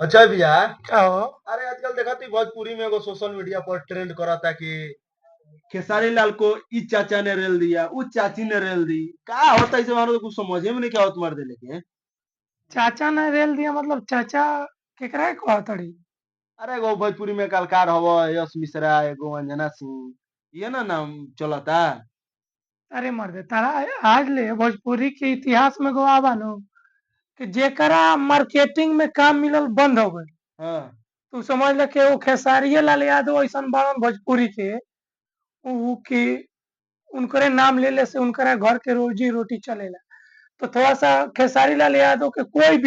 अच्छा भैया। क्या हो? अरे आजकल देखा थी भोजपुरी में एगो सोशल मीडिया पर ट्रेंड करा था कि खेसारी लाल को इस चाचा ने रेल दिया, उस चाची ने रेल दी। क्या होता है इसे, हमारे तो कुछ समझ में नहीं क्या होता मर्दे लेके। चाचा ने रेल दिया मतलब चाचा केकरा के कहतड़ी? अरे एगो भोजपुरी में कलकार हवा यश मिश्रा, एगो अंजना सिंह, ये ना नाम चलता। अरे मर्दे तारा आज ले भोजपुरी के इतिहास में गवाह बानो कि जेकरा मार्केटिंग में काम मिलल बंद हो गए। हाँ। तू समझ ल के वो खेसारिये लाल यादव ऐसन बाड़न भोजपुरी के उ कि उनकरे नाम लेले से उनकरा घर के रोजी रोटी चलेला। तो थोड़ा सा खेसारी लाल यादव के कोई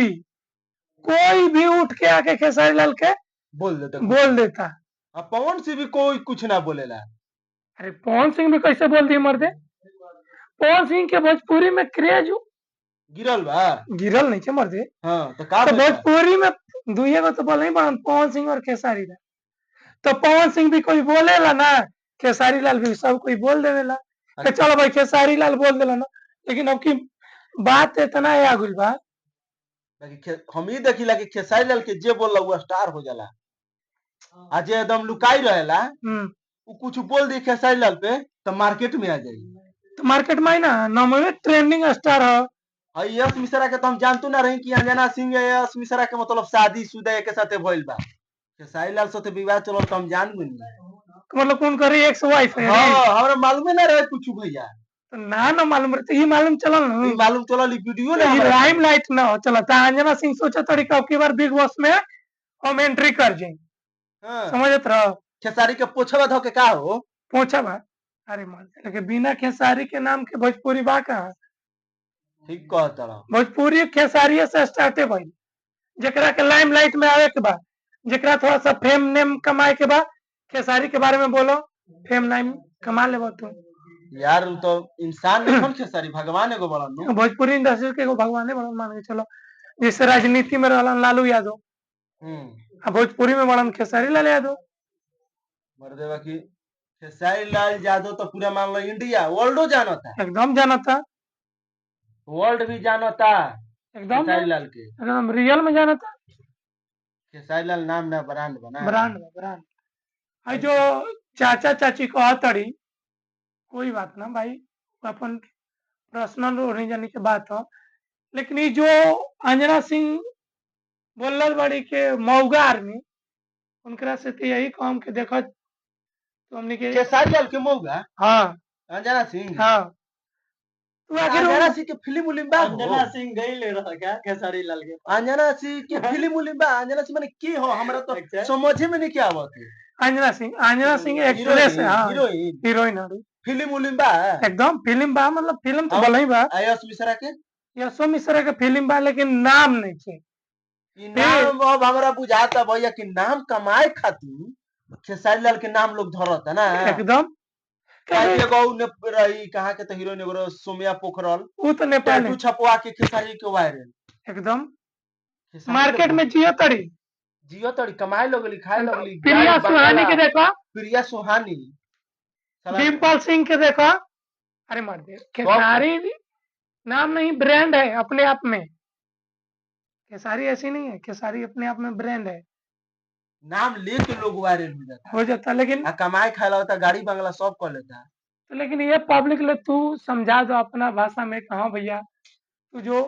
भी उठ के आके खेसारी लाल के बोल देते कुछ। बोल देता। अब पवन से भी कोई कुछ ना बोलेला। अरे पवन सिंह भी कैसे बोल दिए मर्दे? पवन सिंह के भोजपुरी में क्रेज गिरल बा। गिरल नहीं के मर्दे। हाँ तो का तो भइल बा? भोजपुरी में दुइये गो तो बोल नहीं पड़न, पवन सिंह और खेसारी लाल। तो पवन सिंह भी कोई बोलेला ना, खेसारी लाल भी सब कोई बोल देवेला कि चलो भाई खेसारी लाल बोल देला ना। लेकिन अब की बात इतना है आगुल बा। हम ही देखिला कि खेसारी लाल के जे बोलला वो स्टार हो जाला। आ जे एकदम लुकाई रहेला वो कुछ बोल दी खेसारी लाल पे तो मार्केट में आ जाई। तो मार्केट में आई ना नॉर्मल ट्रेंडिंग स्टार हो। और यश मिश्रा के तो हम जानतो ना रही कि अंजना सिंह या यश मिश्रा के मतलब शादी-शुदा के साथे भइल बा। खेसारी लाल साथे विवाह चलल तो हम जान गइनी। तो मतलब कौन करे एक्स वाइफ है रे? हाँ, हमरा मालूम ना रहे कुछ भैया। तो ना मालूम रहते ही मालूम चलल ई ना। मालूम चलल ई वीडियो तो ना ये हमरा लाइम लाइट ना हो चला था अंजना सिंह सोचा तड़ी कब की बार बिग बॉस में हम एंट्री कर जाए। हाँ। समझत रहो? खेसारी के पोछवा धो के का हो? पहुंचा बा। अरे मान लेकिन बिना खेसारी के नाम के भोजपुरी बा कहाँ? ठीक कहत रहो। भोजपुरी खेसारी से स्टार्टे भइल। जेकरा के लाइमलाइट में आवे के बा, जेकरा थोड़ा सा फेम नेम कमाए के बा, खेसारी के बारे में बोलो, फेम नेम कमा लेबो तू। यार उ तो इंसान नहीं खन खेसारी भगवान एगो बड़न नु। भोजपुरी इंडस्ट्री के एगो भगवाने बड़न मान के चलो। जैसे राजनीति में रहलन लालू यादव, अब भोजपुरी में बड़न खेसारी लाल यादव। मर्देवा की खेसारी लाल यादव तो पूरा मान लो इंडिया वर्ल्डो जानता। एकदम जानता। वर्ल्ड भी जानता एकदम खेसारी लाल के। एकदम रियल में जानता। खेसारी लाल नाम ना ब्रांड बना। ब्रांड ब्रांड आई जो चाचा चाची को तड़ी कोई बात ना भाई, अपन पर्सनल होने जाने की बात हो। लेकिन ये जो अंजना सिंह बोलल बड़ी के मऊगा आर्मी, उनकरा से तो यही काम के देखो तो हमने के खेसारी लाल के मौगा हाँ अंजना सिंह। हाँ। तो आखिर अंजना सिंह के फिल्म उलिम बा हो? अंजना सिंह गई ले रहा क्या खेसारी लाल के पास? अंजना सिंह के फिल्म उलिम बा? अंजना सिंह माने की हो हमरा तो अच्छा। समझे में नहीं क्या आवत है। अंजना सिंह एक्ट्रेस है। हाँ हीरोइन हीरोइन है। फिल्म उलिम बा? एकदम फिल्म बा, मतलब फिल्म तो हम बोल ही बा। यश मिश्रा के यशो मिश्रा के फिल्म बा लेकिन नाम नहीं छे। ई नाम अब हमरा बुझाता भैया कि नाम कमाए खातिर खेसारी लाल के नाम लोग धरता ना। एकदम काहे एगो ने रही कहाँ के तो हीरोइन एगो सोम्या पोखरल वो तो नेपाल टैटू छपवा के खेसारी के वायरल। एकदम खेसारी मार्केट तो में जियो तड़ी। जियो तड़ी कमाए लगली खाए लगली। प्रिया सुहानी के देखो, प्रिया सुहानी साला डिम्पल सिंह के देखो। अरे मर दे खेसारी नाम नहीं ब्रांड है अपने आप में। खेसारी ऐसी नहीं है, खेसारी अपने आप में ब्रांड है। नाम लेके लोग वायरल हो जाता लेकिन आ कमाए खाए ला होता गाड़ी बंगला सब कर लेता। तो लेकिन ये पब्लिक ले तू समझा दो अपना भाषा में कहा भैया तू जो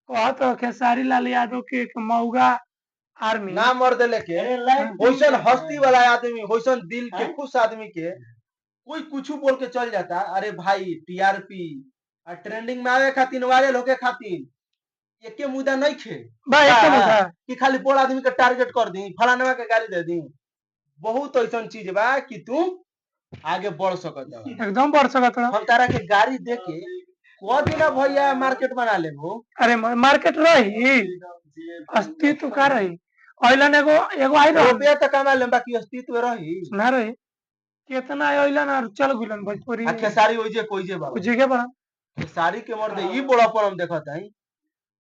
कहा तो खेसारी लाल यादव के एक मऊगा आर्मी ना मर्द लेके अरे लाइट होइसन हस्ती वाला आदमी, होइसन दिल के खुश आदमी के कोई कुछ बोल के चल जाता। अरे भाई टीआरपी आ ट्रेंडिंग में आवे खातिर वायरल होके खातिर एके मुद्दा नहीं खे भाई एक मुद्दा कि खाली बोल आदमी के टारगेट कर दी, फलानवा के गाली दे दी। बहुत ऐसा चीज बा कि तुम आगे बढ़ सकत हो। एकदम बढ़ सकत हो। हम तारा के गाड़ी दे के को दिना भैया मार्केट बना लेबो। अरे मार्केट रही अस्तित्व का रही ऑयलन एगो एगो आई रहा रुपया तो कमा ले बाकी अस्तित्व रही ना रही। कितना ऑयलन और चल गुलन भोजपुरी आ खेसारी ओइजे कोइजे बा जगह बड़ा खेसारी के मर्दे ई बड़ा पर हम देखत हई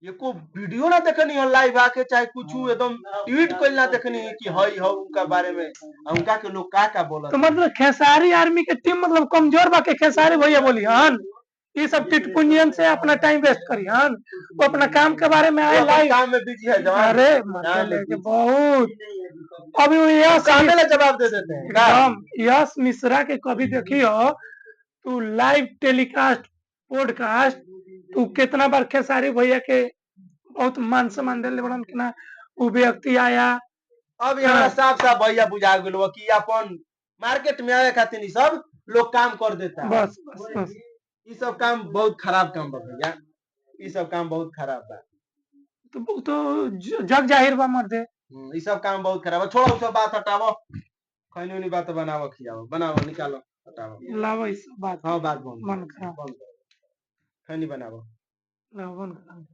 एको वीडियो ना देखनी है लाइव आके चाहे कुछ एकदम ट्वीट कोई ना देखनी है कि हई हो उनका बारे में उनका के लोग का बोलत। तो मतलब खेसारी आर्मी के टीम मतलब कमजोर बा के खेसारी भैया बोली हन ये सब टिटपुंजियन से अपना टाइम वेस्ट करियन, वो अपना काम के बारे में वो आए अपन लाइव। काम में बिजी है जवान, अरे काम मजे में लेके busy। बहुत अभी वो यश काम में मिश्रा जवाब दे देते हैं का? एकदम यश मिश्रा के कभी देखियो तू लाइव टेलीकास्ट पॉडकास्ट तू कितना बार खेसारी भैया के बहुत मान सम्मान दिले बड़न कि ना वो व्यक्ति आया। अब यहाँ साफ साफ भैया बुझा गेलो कि अपन मार्केट में आवे खातिर ई सब लोग काम कर देता है। बस बस बस ई सब काम बहुत खराब काम बा भैया, ई सब काम बहुत खराब बा। तो जग जाहिर बा मर्दे। ई सब काम बहुत खराब है। छोड़ो सब बात हटाओ, खैनी उनी बात बनाओ, खियाओ, बनाओ, निकालो, हटाओ। लावा इस बात हाँ बात बोल, मन खराब खैनी बनाओ। लावा मन खराब।